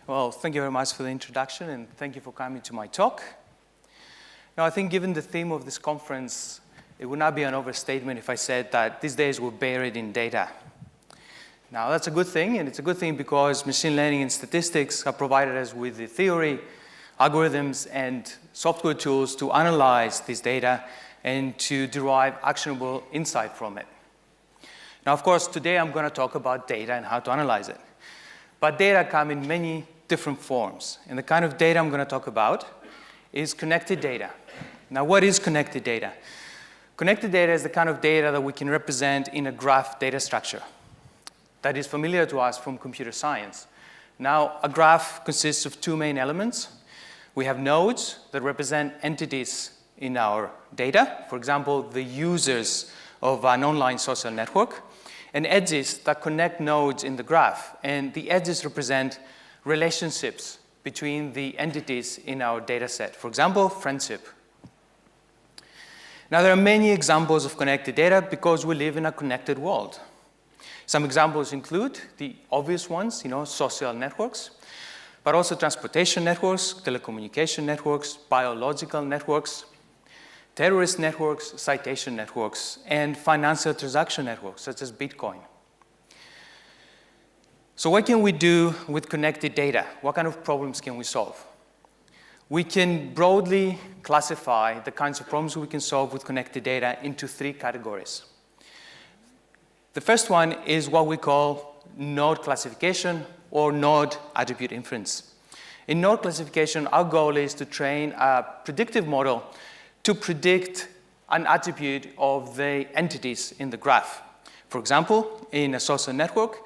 Well, thank you very much for the introduction, and thank you for coming to my talk. Now, I think given the theme of this conference, it would not be an overstatement if I said that these days we're buried in data. Now, that's a good thing, and it's a good thing because machine learning and statistics have provided us with the theory, algorithms, and software tools to analyze this data and to derive actionable insight from it. Now, of course, today I'm going to talk about data and how to analyze it. But data come in many different forms, and the kind of data I'm going to talk about is connected data. Now, what is connected data? Connected data is the kind of data that we can represent in a graph data structure that is familiar to us from computer science. Now, a graph consists of two main elements. We have nodes that represent entities in our data, for example, the users of an online social network, and edges that connect nodes in the graph. And the edges represent relationships between the entities in our data set. For example, friendship. Now, there are many examples of connected data because we live in a connected world. Some examples include the obvious ones, social networks, but also transportation networks, telecommunication networks, biological networks, terrorist networks, citation networks, and financial transaction networks, such as Bitcoin. So what can we do with connected data? What kind of problems can we solve? We can broadly classify the kinds of problems we can solve with connected data into three categories. The first one is what we call node classification or node attribute inference. In node classification, our goal is to train a predictive model to predict an attribute of the entities in the graph. For example, in a social network,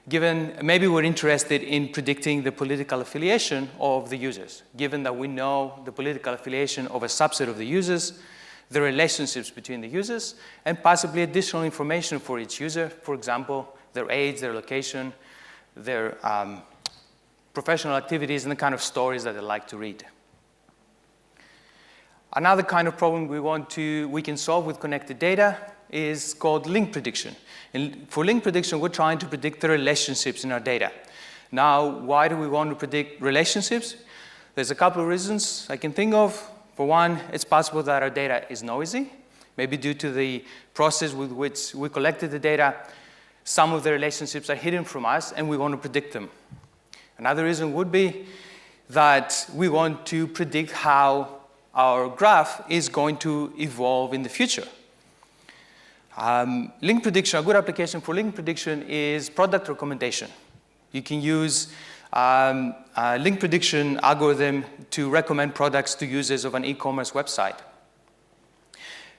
given maybe we're interested in predicting the political affiliation of the users, given that we know the political affiliation of a subset of the users, the relationships between the users, and possibly additional information for each user, for example, their age, their location, their professional activities, and the kind of stories that they like to read. Another kind of problem we can solve with connected data is called link prediction. And for link prediction, we're trying to predict the relationships in our data. Now, why do we want to predict relationships? There's a couple of reasons I can think of. For one, it's possible that our data is noisy, maybe due to the process with which we collected the data. Some of the relationships are hidden from us, and we want to predict them. Another reason would be that we want to predict how our graph is going to evolve in the future. Link prediction, a good application for link prediction is product recommendation. You can use a link prediction algorithm to recommend products to users of an e-commerce website.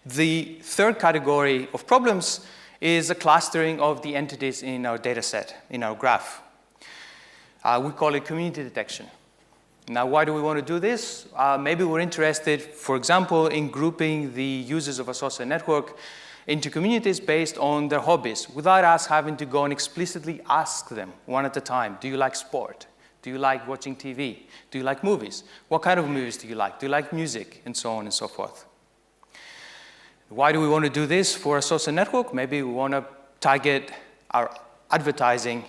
The third category of problems is a clustering of the entities in our data set, in our graph. We call it community detection. Now, why do we want to do this? Maybe we're interested, for example, in grouping the users of a social network into communities based on their hobbies, without us having to go and explicitly ask them one at a time. Do you like sport? Do you like watching TV? Do you like movies? What kind of movies do you like? Do you like music? And so on and so forth. Why do we want to do this for a social network? Maybe we want to target our advertising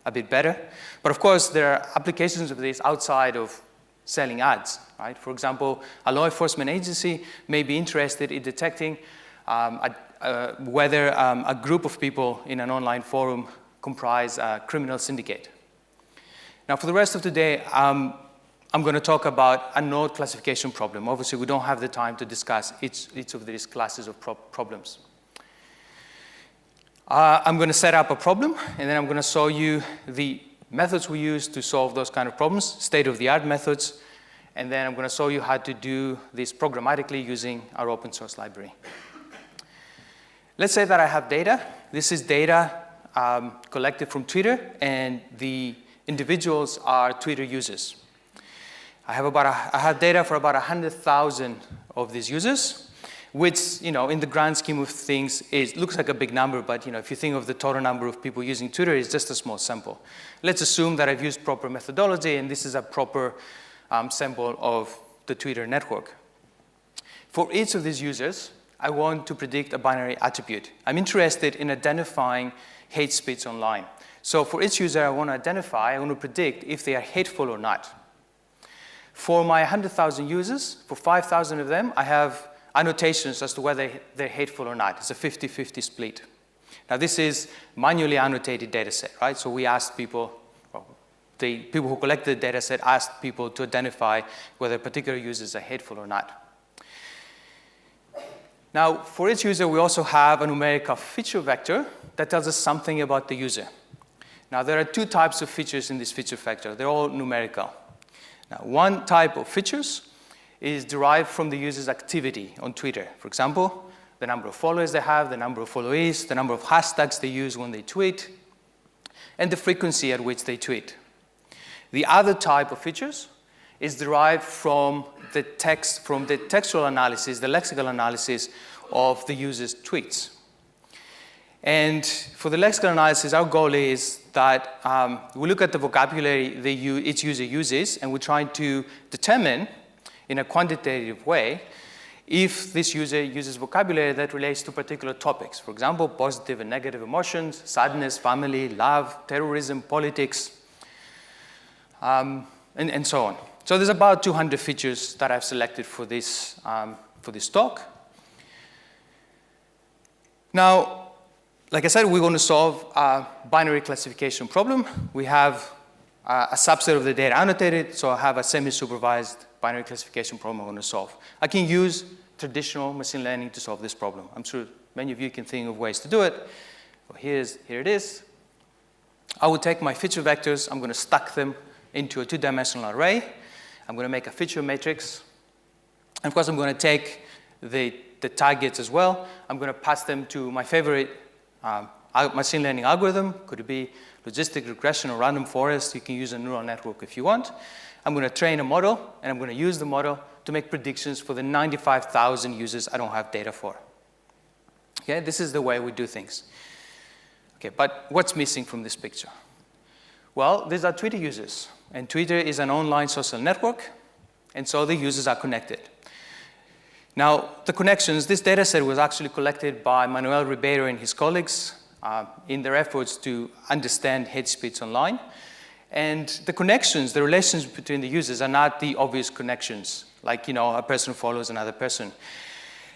a bit better. But of course, there are applications of this outside of selling ads, right? For example, a law enforcement agency may be interested in detecting whether a group of people in an online forum comprise a criminal syndicate. Now, for the rest of today, I'm going to talk about a node classification problem. Obviously, we don't have the time to discuss each of these classes of problems. I'm going to set up a problem, and then I'm going to show you the methods we use to solve those kind of problems, state-of-the-art methods, and then I'm going to show you how to do this programmatically using our open source library. Let's say that I have data. This is data collected from Twitter, and the individuals are Twitter users. I have data for about 100,000 of these users, which, in the grand scheme of things, looks like a big number, but, if you think of the total number of people using Twitter, it's just a small sample. Let's assume that I've used proper methodology, and this is a proper sample of the Twitter network. For each of these users, I want to predict a binary attribute. I'm interested in identifying hate speech online. So for each user I want to identify, I want to predict if they are hateful or not. For my 100,000 users, for 5,000 of them, I have annotations as to whether they're hateful or not. It's a 50-50 split. Now this is manually annotated data set, right? So we asked people, well, the people who collected the data set asked people to identify whether particular users are hateful or not. Now, for each user, we also have a numerical feature vector that tells us something about the user. Now, there are two types of features in this feature vector. They're all numerical. Now, one type of features is derived from the user's activity on Twitter. For example, the number of followers they have, the number of followees, the number of hashtags they use when they tweet, and the frequency at which they tweet. The other type of features is derived from the textual analysis, the lexical analysis of the user's tweets. And for the lexical analysis, our goal is that we look at the vocabulary each user uses, and we try to determine in a quantitative way if this user uses vocabulary that relates to particular topics. For example, positive and negative emotions, sadness, family, love, terrorism, politics, and so on. So there's about 200 features that I've selected for this talk. Now, like I said, we're going to solve a binary classification problem. We have a subset of the data annotated, so I have a semi-supervised binary classification problem I'm going to solve. I can use traditional machine learning to solve this problem. I'm sure many of you can think of ways to do it. Well, here it is. I will take my feature vectors, I'm going to stack them into a two-dimensional array. I'm going to make a feature matrix. And of course, I'm going to take the targets as well. I'm going to pass them to my favorite machine learning algorithm. Could it be logistic regression or random forest? You can use a neural network if you want. I'm going to train a model, and I'm going to use the model to make predictions for the 95,000 users I don't have data for. Okay, this is the way we do things. Okay, but what's missing from this picture? Well, these are Twitter users, and Twitter is an online social network, and so the users are connected. Now, the connections, this data set was actually collected by Manuel Ribeiro and his colleagues in their efforts to understand hate speech online. And the connections, the relations between the users are not the obvious connections, like, a person follows another person.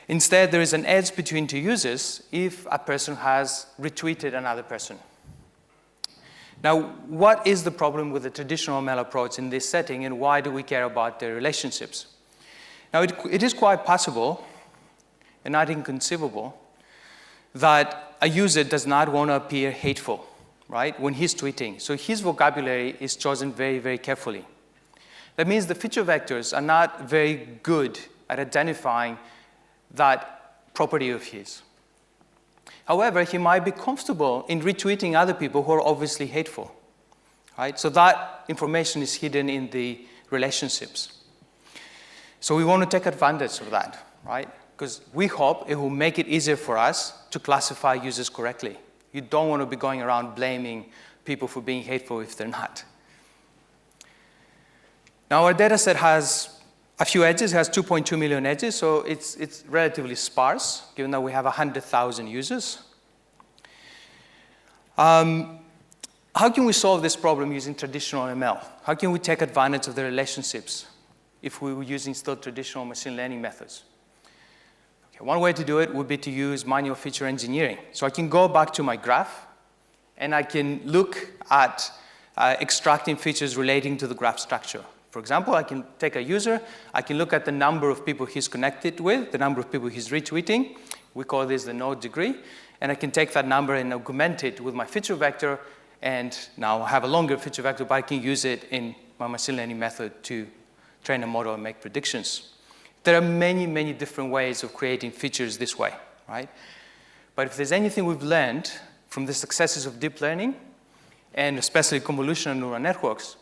Instead, there is an edge between two users if a person has retweeted another person. Now, what is the problem with the traditional ML approach in this setting, and why do we care about the relationships? Now, it is quite possible, and not inconceivable, that a user does not want to appear hateful, right, when he's tweeting. So his vocabulary is chosen very, very carefully. That means the feature vectors are not very good at identifying that property of his. However, he might be comfortable in retweeting other people who are obviously hateful, right? So that information is hidden in the relationships. So we want to take advantage of that, right? Because we hope it will make it easier for us to classify users correctly. You don't want to be going around blaming people for being hateful if they're not. Now, our data set has a few edges. It has 2.2 million edges, so it's relatively sparse, given that we have 100,000 users. How can we solve this problem using traditional ML? How can we take advantage of the relationships if we were using still traditional machine learning methods? Okay, one way to do it would be to use manual feature engineering. So I can go back to my graph, and I can look at extracting features relating to the graph structure. For example, I can take a user, I can look at the number of people he's connected with, the number of people he's retweeting. We call this the node degree. And I can take that number and augment it with my feature vector, and now I have a longer feature vector, but I can use it in my machine learning method to train a model and make predictions. There are many, many different ways of creating features this way, right? But if there's anything we've learned from the successes of deep learning, and especially convolutional neural networks,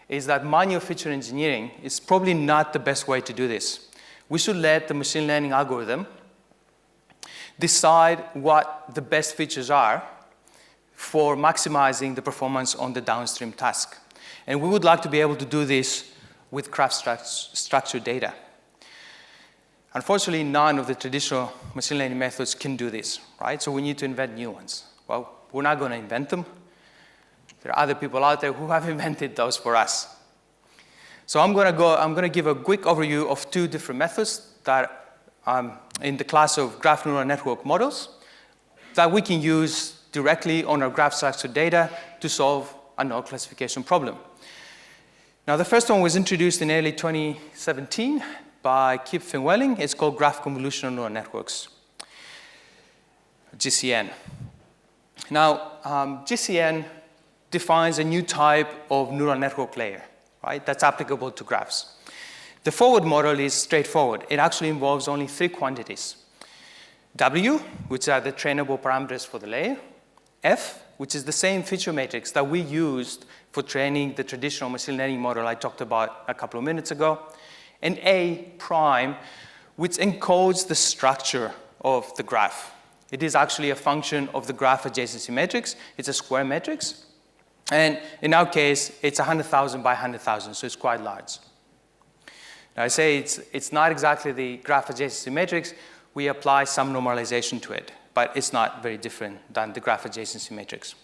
is that manual feature engineering is probably not the best way to do this. We should let the machine learning algorithm decide what the best features are for maximizing the performance on the downstream task. And we would like to be able to do this with graph structured data. Unfortunately, none of the traditional machine learning methods can do this, right? So we need to invent new ones. Well, We're not going to invent them. There are other people out there who have invented those for us. So I'm going to give a quick overview of two different methods that in the class of graph neural network models that we can use directly on our graph structured data to solve a node classification problem. Now, the first one was introduced in early 2017 by Kip Fenwelling. It's called graph convolutional neural networks, GCN. Now, GCN defines a new type of neural network layer, right, that's applicable to graphs. The forward model is straightforward. It actually involves only 3 quantities. W, which are the trainable parameters for the layer. F, which is the same feature matrix that we used for training the traditional machine learning model I talked about a couple of minutes ago. And A prime, which encodes the structure of the graph. It is actually a function of the graph adjacency matrix. It's a square matrix. And in our case, it's 100,000 by 100,000, so it's quite large. Now, I say it's not exactly the graph adjacency matrix. We apply some normalization to it, but it's not very different than the graph adjacency matrix.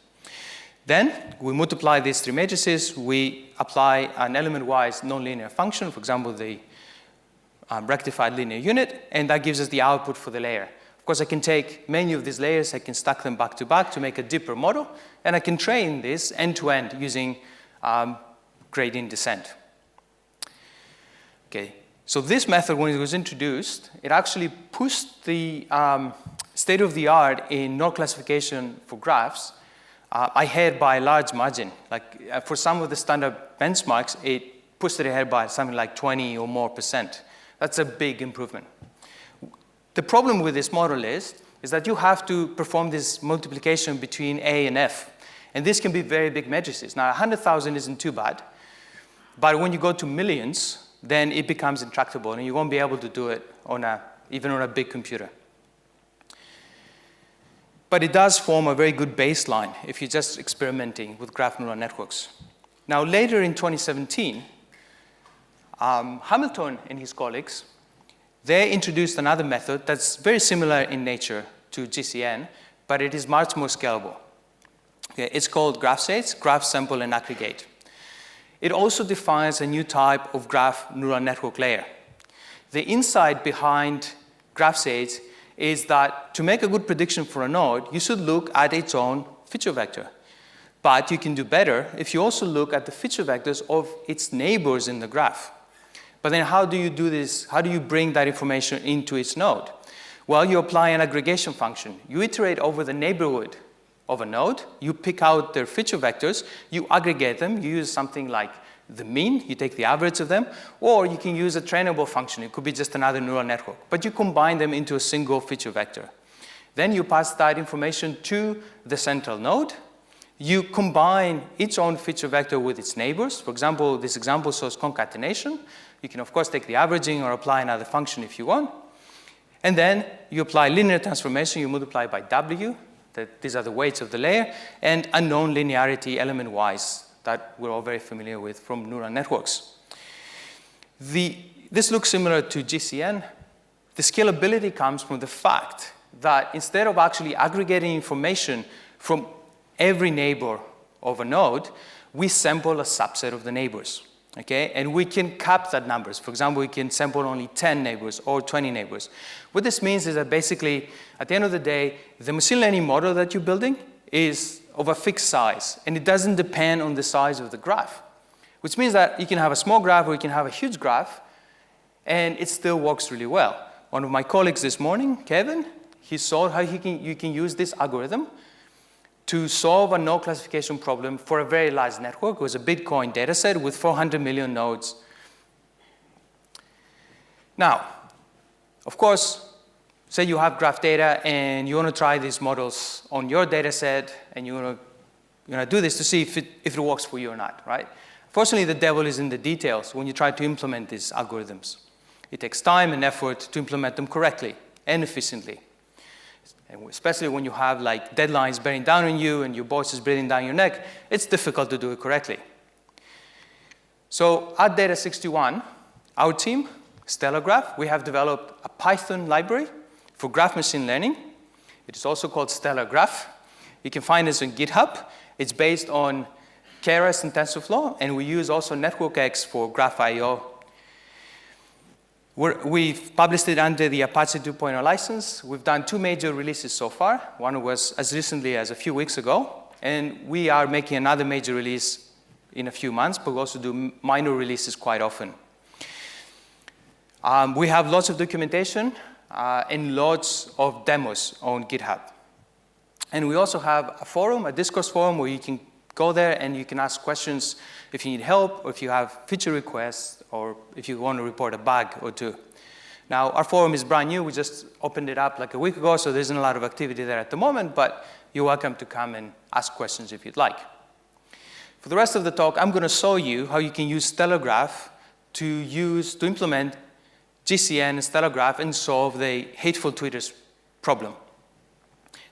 Then we multiply these 3 matrices. We apply an element-wise nonlinear function, for example, the rectified linear unit, and that gives us the output for the layer. Of course, I can take many of these layers, I can stack them back to back to make a deeper model, and I can train this end-to-end using gradient descent. Okay, so this method, when it was introduced, it actually pushed the state-of-the-art in node classification for graphs ahead by a large margin. Like for some of the standard benchmarks, it pushed it ahead by something like 20 or more %. That's a big improvement. The problem with this model is that you have to perform this multiplication between A and F. And this can be very big matrices. Now, 100,000 isn't too bad. But when you go to millions, then it becomes intractable. And you won't be able to do it even on a big computer. But it does form a very good baseline if you're just experimenting with graph neural networks. Now, later in 2017, Hamilton and his colleagues, they introduced another method that's very similar in nature to GCN, but it is much more scalable. Okay, it's called graph states, graph sample and aggregate. It also defines a new type of graph neural network layer. The insight behind graph states is that to make a good prediction for a node, you should look at its own feature vector. But you can do better if you also look at the feature vectors of its neighbors in the graph. But then how do you do this? How do you bring that information into its node? Well, you apply an aggregation function. You iterate over the neighborhood of a node. You pick out their feature vectors. You aggregate them. You use something like the mean. You take the average of them. Or you can use a trainable function. It could be just another neural network. But you combine them into a single feature vector. Then you pass that information to the central node. You combine its own feature vector with its neighbors. For example, this example shows concatenation. You can, of course, take the averaging or apply another function if you want. And then you apply linear transformation. You multiply by W. These are the weights of the layer. And a known linearity element-wise that we're all very familiar with from neural networks. This looks similar to GCN. The scalability comes from the fact that instead of actually aggregating information from every neighbor of a node, we sample a subset of the neighbors. Okay? And we can cap that numbers. For example, we can sample only 10 neighbors or 20 neighbors. What this means is that basically, at the end of the day, the machine learning model that you're building is of a fixed size, and it doesn't depend on the size of the graph, which means that you can have a small graph or you can have a huge graph, and it still works really well. One of my colleagues this morning, Kevin, he saw how you can use this algorithm to solve a node classification problem for a very large network. It was a Bitcoin data set with 400 million nodes. Now, of course, say you have graph data and you want to try these models on your data set and you want to do this to see if it works for you or not, right? Fortunately, the devil is in the details when you try to implement these algorithms. It takes time and effort to implement them correctly and efficiently. And especially when you have like deadlines bearing down on you and your boss is breathing down your neck, it's difficult to do it correctly. So at Data 61, our team, Stellargraph, we have developed a Python library for graph machine learning. It is also called Stellargraph. You can find us on GitHub. It's based on Keras and TensorFlow, and we use also NetworkX for Graph.io. We've published it under the Apache 2.0 license. We've done 2 major releases so far. One was as recently as a few weeks ago, and we are making another major release in a few months, but we also do minor releases quite often. We have lots of documentation and lots of demos on GitHub. And we also have a forum, a discourse forum, where you can go there and you can ask questions if you need help, or if you have feature requests, or if you want to report a bug or two. Now, our forum is brand new. We just opened it up like a week ago, so there isn't a lot of activity there at the moment, but you're welcome to come and ask questions if you'd like. For the rest of the talk, I'm going to show you how you can use Stellargraph to implement GCN and Stellargraph and solve the hateful tweeters problem.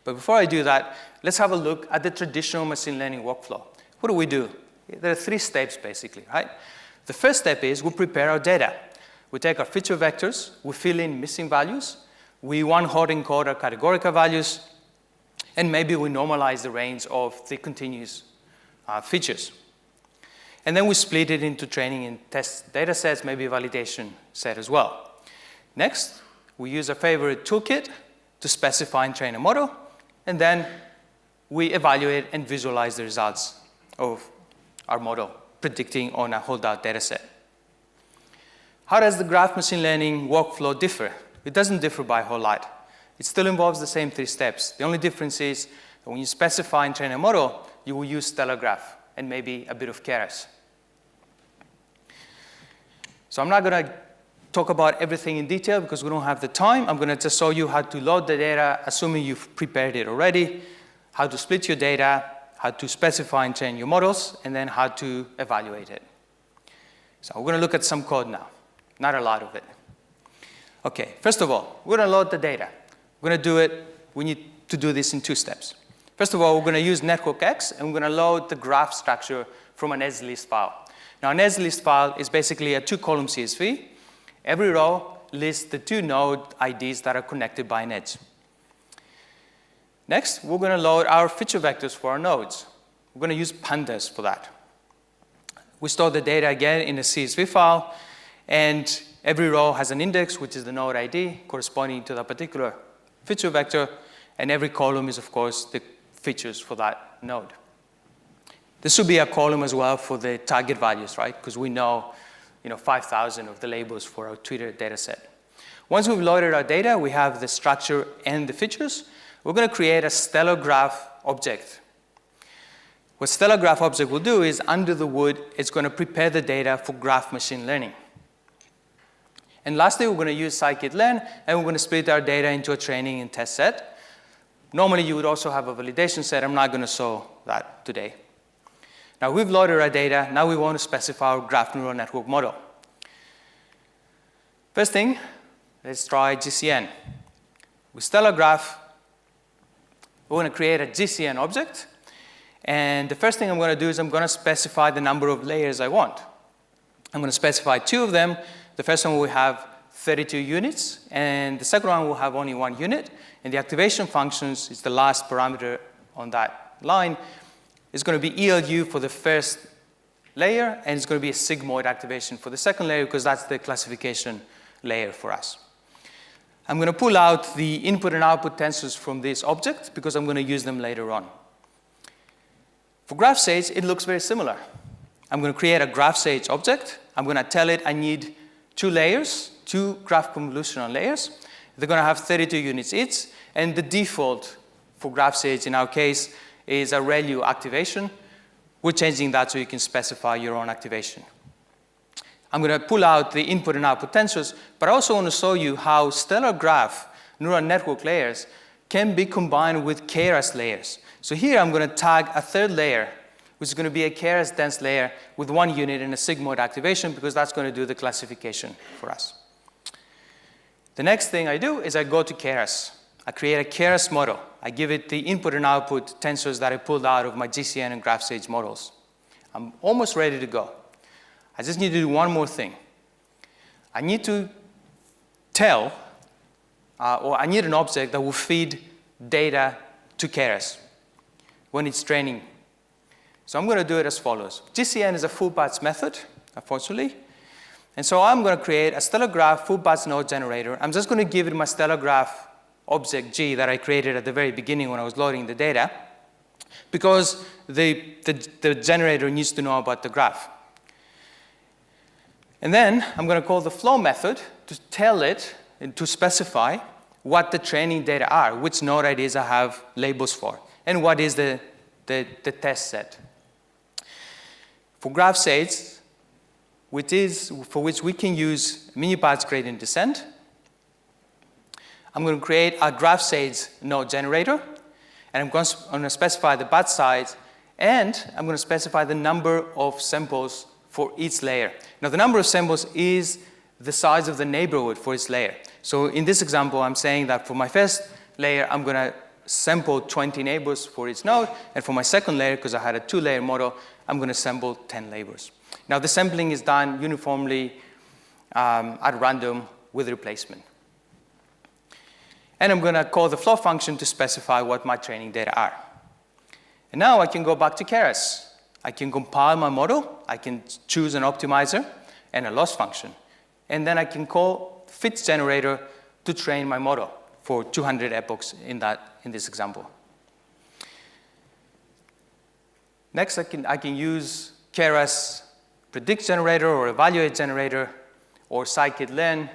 But before I do that, let's have a look at the traditional machine learning workflow. What do? There are 3 steps, basically, right? The first step is we prepare our data. We take our feature vectors, we fill in missing values, we one-hot encode our categorical values, and maybe we normalize the range of the continuous features. And then we split it into training and test data sets, maybe a validation set as well. Next, we use our favorite toolkit to specify and train a model, and then we evaluate and visualize the results of our model, predicting on a holdout data set. How does the graph machine learning workflow differ? It doesn't differ by a whole lot. It still involves the same 3 steps. The only difference is that when you specify and train a model, you will use Stellargraph and maybe a bit of Keras. So I'm not going to talk about everything in detail because we don't have the time. I'm going to just show you how to load the data, assuming you've prepared it already, how to split your data, how to specify and train your models, and then how to evaluate it. So we're going to look at some code now, not a lot of it. OK, first of all, we're going to load the data. We're going to do it. We need to do this in 2 steps. First of all, we're going to use NetworkX, and we're going to load the graph structure from an edge-list file. Now, an edge-list file is basically a 2-column CSV. Every row lists the 2 node IDs that are connected by an edge. Next, we're going to load our feature vectors for our nodes. We're going to use pandas for that. We store the data again in a CSV file, and every row has an index, which is the node ID corresponding to that particular feature vector, and every column is, of course, the features for that node. There should be a column as well for the target values, right? Because we know 5,000 of the labels for our Twitter data set. Once we've loaded our data, we have the structure and the features. We're going to create a Stellargraph object. What Stellargraph object will do is, under the hood, it's going to prepare the data for graph machine learning. And lastly, we're going to use scikit-learn, and we're going to split our data into a training and test set. Normally, you would also have a validation set. I'm not going to show that today. Now, we've loaded our data. Now we want to specify our graph neural network model. First thing, let's try GCN. With Stellargraph, we're going to create a GCN object. And the first thing I'm going to do is I'm going to specify the number of layers I want. I'm going to specify 2 of them. The first one will have 32 units, and the second one will have only 1 unit. And the activation functions is the last parameter on that line. It's going to be ELU for the first layer, and it's going to be a sigmoid activation for the second layer, because that's the classification layer for us. I'm going to pull out the input and output tensors from this object, because I'm going to use them later on. For GraphSage, it looks very similar. I'm going to create a GraphSage object. I'm going to tell it I need 2 layers, 2 graph convolutional layers. They're going to have 32 units each, and the default for GraphSage in our case is a ReLU activation. We're changing that so you can specify your own activation. I'm going to pull out the input and output tensors, but I also want to show you how Stellargraph neural network layers can be combined with Keras layers. So here I'm going to tag a 3rd layer, which is going to be a Keras dense layer with 1 unit and a sigmoid activation, because that's going to do the classification for us. The next thing I do is I go to Keras. I create a Keras model. I give it the input and output tensors that I pulled out of my GCN and GraphSage models. I'm almost ready to go. I just need to do one more thing. I need to tell, or I need an object that will feed data to Keras. when it's training. So I'm going to do it as follows. GCN is a full patch method, unfortunately. And so I'm going to create a Stellargraph full patch node generator. I'm just going to give it my Stellargraph object G that I created at the very beginning when I was loading the data, because the generator needs to know about the graph. And then I'm going to call the flow method to tell it and to specify what the training data are, which node IDs I have labels for, and what is the test set. For graph states, for which we can use mini-patch gradient descent, I'm going to create a graph states node generator, and I'm going to specify the batch size, and I'm going to specify the number of samples for each layer. Now, the number of samples is the size of the neighborhood for each layer. So in this example, I'm saying that for my first layer, I'm going to sample 20 neighbors for each node, and for my second layer, because I had a 2-layer model, I'm going to sample 10 neighbors. Now, the sampling is done uniformly at random with replacement. And I'm going to call the flow function to specify what my training data are. And now I can go back to Keras. I can compile my model. I can choose an optimizer and a loss function. And then I can call fits generator to train my model for 200 epochs in this example. Next, I can use Keras predict generator or evaluate generator or scikit-learn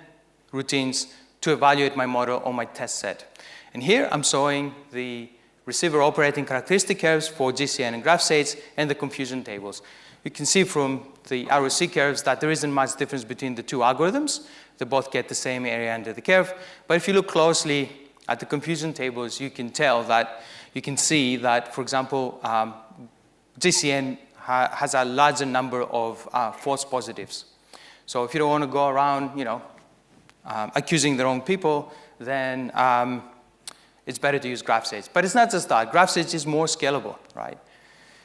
routines to evaluate my model on my test set. And here I'm showing the receiver operating characteristic curves for GCN and graph states and the confusion tables. You can see from the ROC curves that there isn't much difference between the two algorithms. They both get the same area under the curve. But if you look closely at the confusion tables, you can see that, for example, GCN has a larger number of false positives. So if you don't want to go around, accusing the wrong people, then it's better to use graph states. But it's not just that. Graph states is more scalable, right?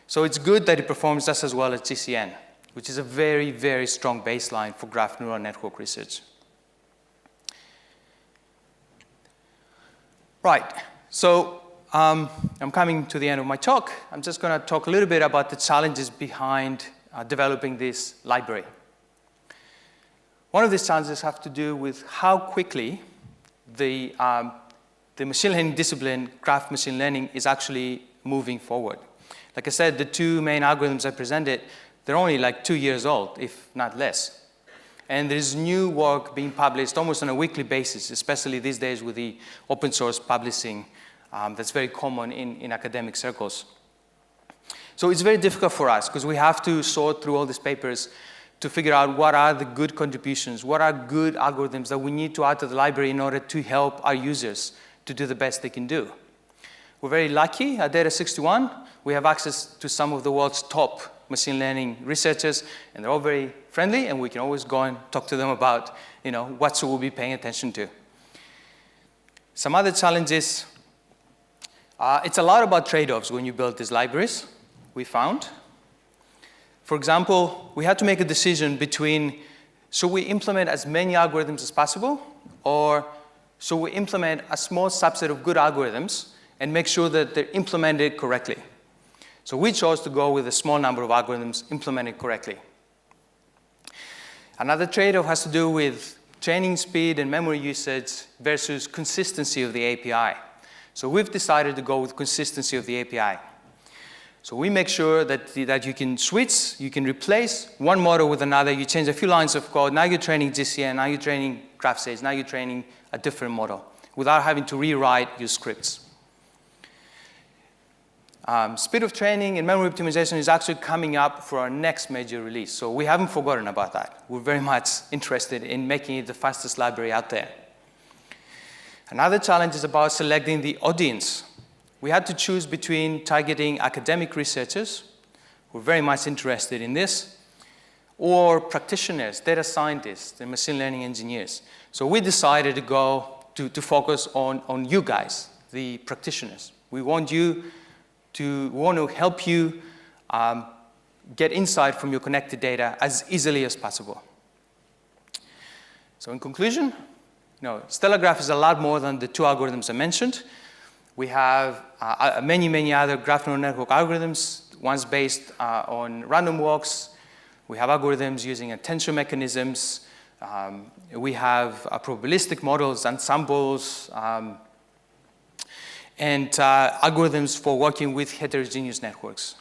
So it's good that it performs just as well as GCN, which is a very, very strong baseline for graph neural network research. Right. So I'm coming to the end of my talk. I'm just going to talk a little bit about the challenges behind developing this library. One of these challenges have to do with how quickly the machine learning discipline, graph machine learning, is actually moving forward. Like I said, the two main algorithms I presented, they're only like 2 years old, if not less. And there's new work being published almost on a weekly basis, especially these days with the open source publishing that's very common in academic circles. So it's very difficult for us because we have to sort through all these papers to figure out what are the good contributions, what are good algorithms that we need to add to the library in order to help our users to do the best they can do. We're very lucky at Data 61. We have access to some of the world's top machine learning researchers, and they're all very friendly, and we can always go and talk to them about what should we be paying attention to. Some other challenges, it's a lot about trade-offs when you build these libraries, we found. For example, we had to make a decision between should we implement as many algorithms as possible, or should we implement a small subset of good algorithms and make sure that they're implemented correctly. So we chose to go with a small number of algorithms implemented correctly. Another trade-off has to do with training speed and memory usage versus consistency of the API. So we've decided to go with consistency of the API. So we make sure that you can switch, you can replace one model with another, you change a few lines of code, now you're training GCN, now you're training graph states, now you're training a different model without having to rewrite your scripts. Speed of training and memory optimization is actually coming up for our next major release. So we haven't forgotten about that. We're very much interested in making it the fastest library out there. Another challenge is about selecting the audience. We had to choose between targeting academic researchers, who are very much interested in this, or practitioners, data scientists, and machine learning engineers. So we decided to go to focus on you guys, the practitioners. We want to help you get insight from your connected data as easily as possible. So in conclusion, Stellargraph is a lot more than the two algorithms I mentioned. We have many, many other graph neural network algorithms, ones based on random walks. We have algorithms using attention mechanisms. We have probabilistic models, ensembles, and algorithms for working with heterogeneous networks.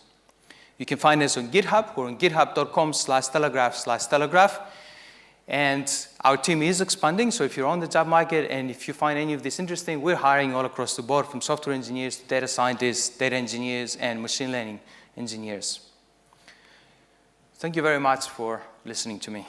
You can find us on GitHub. We're on github.com/Stellargraph/Stellargraph. And our team is expanding, so if you're on the job market and if you find any of this interesting, we're hiring all across the board, from software engineers to data scientists, data engineers, and machine learning engineers. Thank you very much for listening to me.